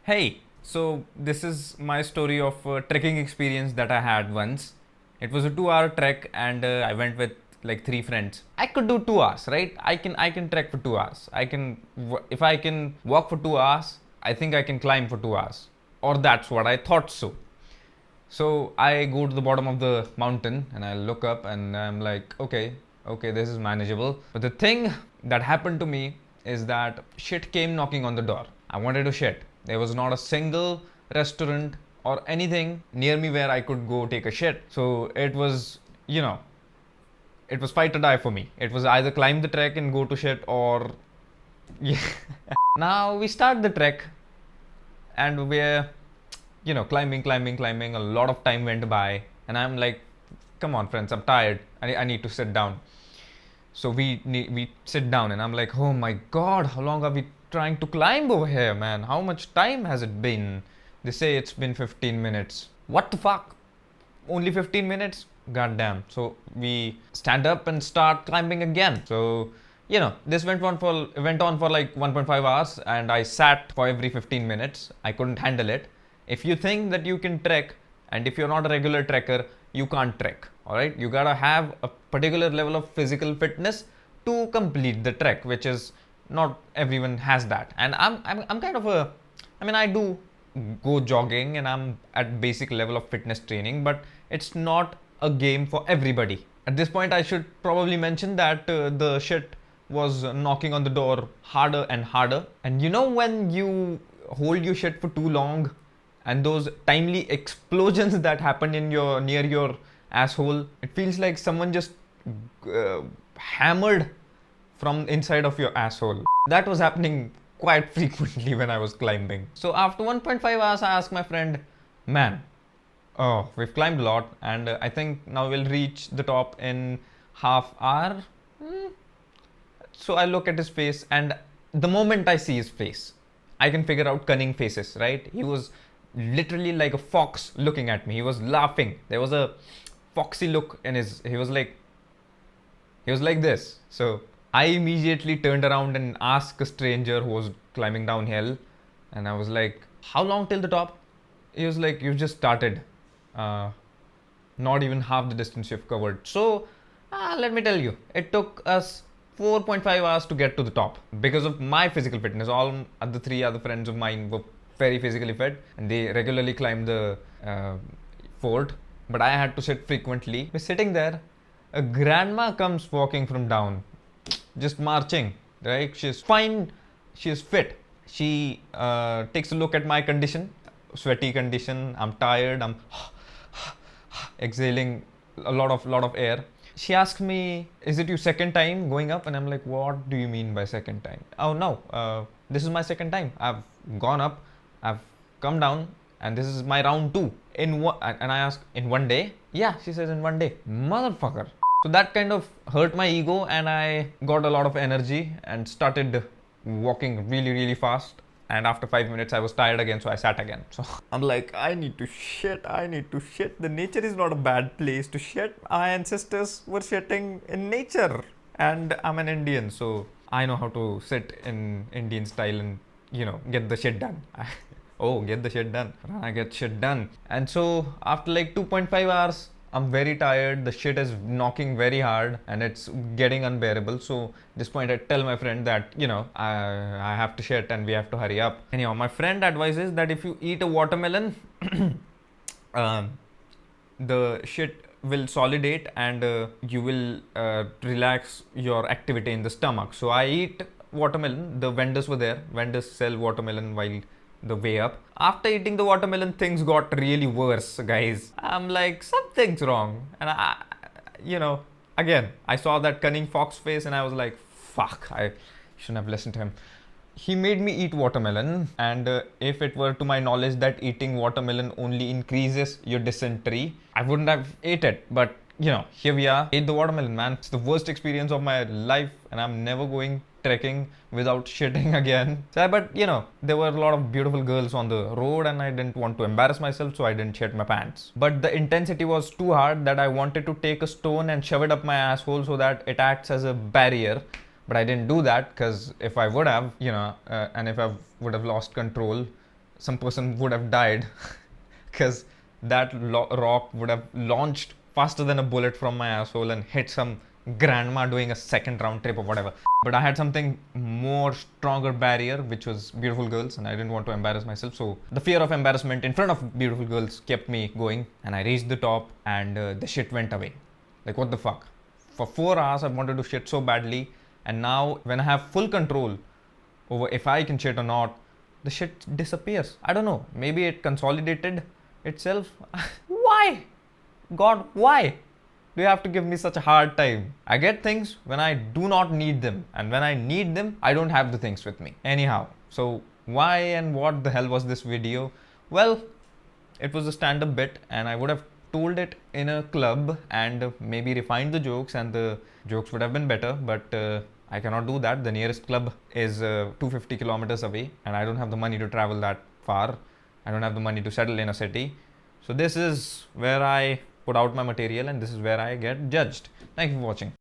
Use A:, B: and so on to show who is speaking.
A: Hey, so this is my story of a trekking experience that I had once. It was a 2 hour trek and I went with like three friends. I could do 2 hours, right? I can trek for 2 hours. If I can walk for 2 hours, I think I can climb for 2 hours. Or that's what I thought so. So I go to the bottom of the mountain and I look up and I'm like, okay, this is manageable. But the thing that happened to me is that shit came knocking on the door. I wanted to shit. There was not a single restaurant or anything near me where I could go take a shit. So it was, it was fight or die for me. It was either climb the trek and go to shit or. Yeah. Now we start the trek and we're climbing. A lot of time went by, and I'm like, come on, friends, I'm tired. I need to sit down. So we sit down, and I'm like, oh my god, how long are we trying to climb over here, man? How much time has it been? They say it's been 15 minutes. What the fuck? Only 15 minutes? God damn. So we stand up and start climbing again. So this went on for like 1.5 hours, and I sat for every 15 minutes. I couldn't handle it. If you think that you can trek, and if you're not a regular trekker, you can't trek. All right, you gotta have a particular level of physical fitness to complete the trek, which is not everyone has that. And I'm kind of I do go jogging, and I'm at basic level of fitness training, but it's not a game for everybody. At this point, I should probably mention that the shit was knocking on the door harder and harder. And when you hold your shit for too long, and those timely explosions that happen near your asshole, it feels like someone just hammered from inside of your asshole. That was happening quite frequently when I was climbing. So after 1.5 hours, I asked my friend, man, oh, we've climbed a lot, and I think now we'll reach the top in half hour. So I look at his face, and the moment I see his face, I can figure out cunning faces, right? He was literally like a fox looking at me. He was laughing. There was a foxy look in his. He was like this. So I immediately turned around and asked a stranger who was climbing downhill, and I was like, how long till the top? He was like, you just started. Not even half the distance you've covered. So let me tell you, it took us 4.5 hours to get to the top because of my physical fitness. All the three other friends of mine were very physically fit, and they regularly climbed the fort, but I had to sit frequently. We're sitting there, a grandma comes walking from down, just marching, right? She's fine, she's fit. She takes a look at my condition, sweaty condition. I'm tired, I'm exhaling a lot of air. She asks me, is it your second time going up? And I'm like, what do you mean by second time? Oh no, this is my second time. I've gone up, I've come down, and this is my round 2. And I ask, in one day? Yeah, she says, in one day. Motherfucker. So that kind of hurt my ego, and I got a lot of energy and started walking really fast. And after 5 minutes, I was tired again, so I sat again. So I'm like, I need to shit. The nature is not a bad place to shit. Our ancestors were shitting in nature. And I'm an Indian, so I know how to sit in Indian style and, get the shit done. Get the shit done. I get shit done. And so after like 2.5 hours, I'm very tired. The shit is knocking very hard and it's getting unbearable. So at this point, I tell my friend that, I have to shit and we have to hurry up. Anyhow, my friend advises that if you eat a watermelon, the shit will solidate and you will relax your activity in the stomach. So I eat watermelon. The vendors were there. Vendors sell watermelon while the way up. After eating the watermelon, things got really worse, guys. I'm like, something's wrong. And again, I saw that cunning fox face and I was like, fuck, I shouldn't have listened to him. He made me eat watermelon, and if it were to my knowledge that eating watermelon only increases your dysentery, I wouldn't have ate it. But here we are. Ate the watermelon, man. It's the worst experience of my life, and I'm never going trekking without shitting again. So, but there were a lot of beautiful girls on the road, and I didn't want to embarrass myself, so I didn't shit my pants. But the intensity was too hard that I wanted to take a stone and shove it up my asshole so that it acts as a barrier. But I didn't do that, because if I would have, and if I would have lost control, some person would have died because that rock would have launched faster than a bullet from my asshole and hit some grandma doing a second round trip or whatever. But I had something more stronger barrier, which was beautiful girls, and I didn't want to embarrass myself. So the fear of embarrassment in front of beautiful girls kept me going, and I reached the top, and the shit went away. Like, what the fuck? For 4 hours, I wanted to shit so badly, and now when I have full control over if I can shit or not, the shit disappears. I don't know. Maybe it consolidated itself. Why? God, why do you have to give me such a hard time? I get things when I do not need them, and when I need them, I don't have the things with me. Anyhow, so why and what the hell was this video? Well, it was a stand-up bit, and I would have told it in a club and maybe refined the jokes, and the jokes would have been better, but I cannot do that. The nearest club is 250 kilometers away, and I don't have the money to travel that far. I don't have the money to settle in a city. So this is where I put out my material, and this is where I get judged. Thank you for watching.